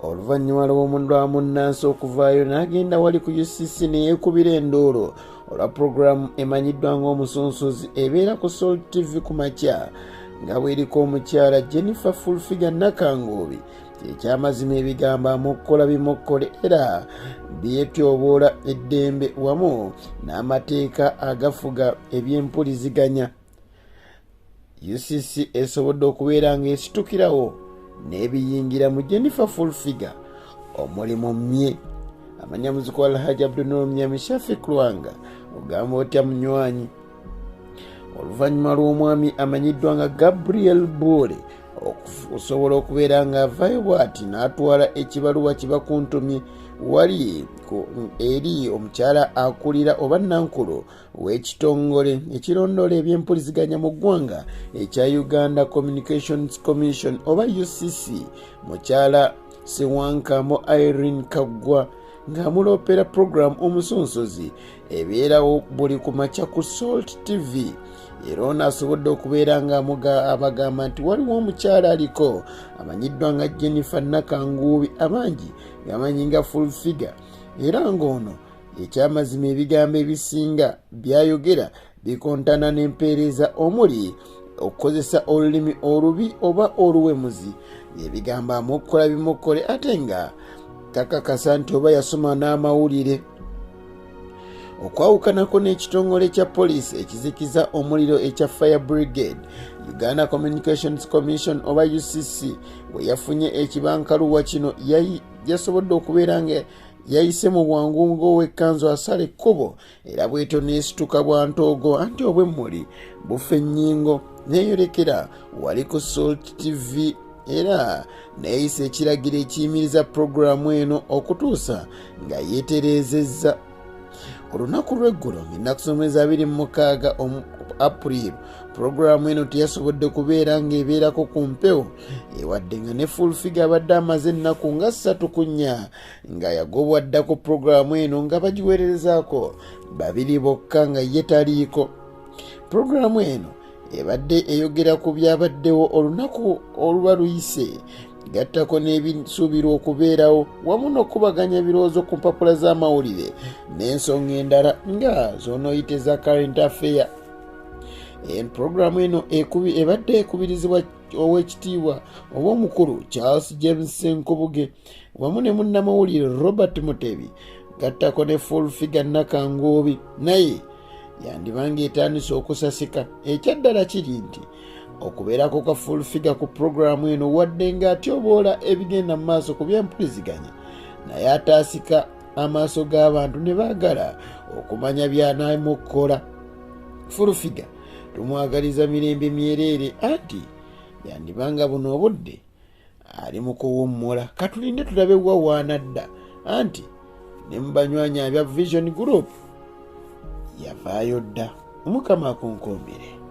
oluvannyuma lw'omundu amunnansi okuvaayo n'agenda wali ku UCC ne yeekubira endoolo olwa puroguramu emanyiddwa ng'omusunsuzi ebeera ku Salt TV ku makya nga bw'eriko omukyala Jennifer Fulfiga Nakanguubi ekyamazima ebigambo amukola bimukkole era byetyoboola eddembe wamu n'amateeka agafuga eby'empuliziganya. UCC esobodde okubeera ng'esitukirawo n'ebiyingira mu Jennifer Fulfiga omulimu mmye. Amanyamuziku wa Alhaji Abdunur Mnyami Shafik Lwanga ogamba otya munywanyi. Oluvannyuma lw'omwami amanyiddwa nga Gabriel Bule okusobola okubeera ng'avaayo bw'ati n'atwala ekibaluwa kibakuntumye wali eri omukyala akulira oba nankulu w'ekitongole ekirondoola eby'empuliziganya mu ggwanga ekya Uganda Communications Commission oba UCC, mukyala Sewankamo Irene Kaggwa ng'amuloopera puroguramu omusunsuzi ebeerawo buli ku makya ku Salt TV. Era ono asobodde okubeera ng'abagamba nti waliwo omukyala aliko amanyiddwa nga Jennifer Nakanguubi abangi gamanyi nga Fulfiga, era ng'ono ekyamazima ebigambo ebisinga byayogera bikontana n'empeereza omuli okukozesa olulimi olubi oba oluwemuzi, ebigambo amukola bimukkole ate nga takakasa nti oba yasoma n'amawulire. Okwawukanako n'ekitongole kya poliisi ekizikiza omuliro ekya Fire Brigade, Uganda Communications Commission oba UCC we yafunye ekibankaluwa kino yasobodde okubeera nga yayise mu bwangu ng'ow'ekkanzu asala ekkubo era bwetyo n'esituka bwantoogo anti obw'emmuli bufa ennyingo neeyolekera wali ku Salt TV era neeyisa ekiragiro ekiyimiriza puroguramu eno okutuusa nga yeetereezezza. Olunaku lw'eggulo ng'ennaku 26 April puroguramu eno teyasobodde kubeera ng'ebeerako ku mpewo ewadde nga ne Fulfiga abadde amaze ennaku nga 3 nga yagobwa dda ku puroguramu eno nga bagiweererezaako 2 bokka nga ye taliiko. Puroguramu eno ebadde eyogera ku byabaddewo olunaku oluba luyise, gattako n'ebisuubirwa okubeerawo wamu n'okubaganya ebirowoozo ku mpapula z'amawulire n'ensonga endala nga z'onooyite za current affair. Puroguramu eno ebadde ekubirizibwa ow'ekitiibwa oba omukulu Charles James Senkubuge wamu ne munnamawulire Robert Mutebi, gattako ne Fulfiga Nakanguubi naye yandibanga etandise okusasika. Ekyaddala kiri nti okubeerako kwa Fulfiga ku puroguramu eno wadde ng'atyoboola ebigenda mu maaso ku by'empuliziganya, naye ataasika amaaso g'abantu ne baagala okumanya by'anaamukola. Fulfiga tumwagaliza mirembe myereere anti yandibanga buno obudde ali mu kuwummula. Katulinde tulabe wawaanadda anti ne mu banywanyi abya Vision Group yavaayo dda. Omukama akunkumbire.